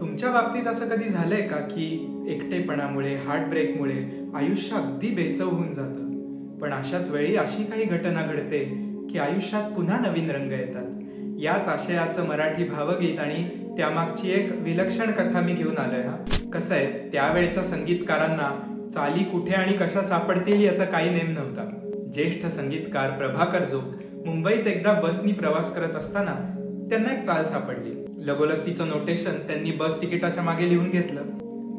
तुमच्या बाबतीत असं कधी झालंय का की एकटेपणामुळे हार्टब्रेकमुळे आयुष्य अगदी बेचव होऊन जातं, पण अशाच वेळी अशी काही घटना घडते की आयुष्यात पुन्हा नवीन रंग येतात. याच आशयाचं मराठी भावगीत आणि त्यामागची एक विलक्षण कथा मी घेऊन आलोय. हा कसं आहे, त्यावेळच्या संगीतकारांना चाली कुठे आणि कशा सापडतील याचा काही नेम नव्हता. ज्येष्ठ संगीतकार प्रभाकर जोग मुंबईत एकदा बसनी प्रवास करत असताना त्यांना एक चाल सापडली. लगोलग तिचं नोटेशन त्यांनी बस तिकिटाच्या मागे लिहून घेतलं.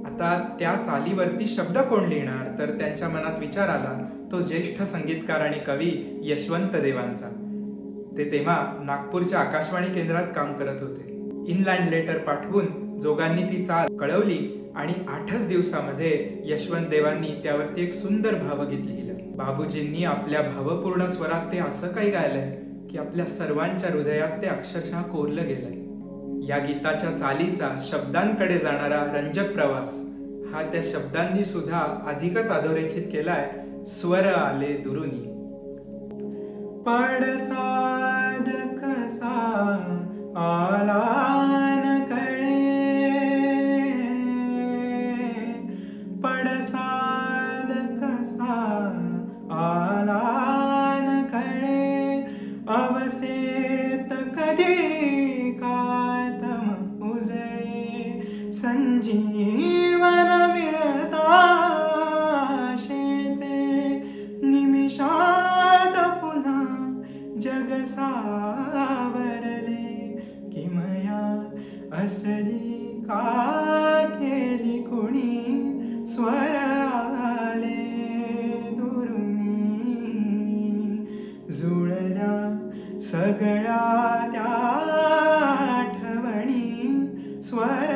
आता त्या चालीवरती शब्द कोण लिहिणार, तर त्यांच्या मनात विचार आला तो ज्येष्ठ संगीतकार आणि कवी यशवंत देवांचा. ते तेव्हा नागपूरच्या आकाशवाणी केंद्रात काम करत होते. इनलँड लेटर पाठवून जोगांनी ती चाल कळवली आणि 8च दिवसामध्ये यशवंत देवांनी त्यावरती एक सुंदर भावगीत लिहिलं. बाबूजींनी आपल्या भावपूर्ण स्वरात ते असं काही गायलंय की आपल्या सर्वांच्या हृदयात ते अक्षरशः कोरलं गेलंय. या गीताच्या चालीचा शब्दांकडे जाणारा रंजक प्रवास हा त्या शब्दांनी सुद्धा अधिकच अधोरेखित केलाय. स्वर आले दुरुनी, पडसाद कसा आला कळे, पडसाद कसा आला कळे, अवसेत कधी कातम उजळे, संजीवन मिळता शेते, निमिषात पुन्हा जग सावरले, किमया असली का केली कुणी, स्वर आले दुरुनी, जुळल्या सगळ्या त्या आठवणी, स्वर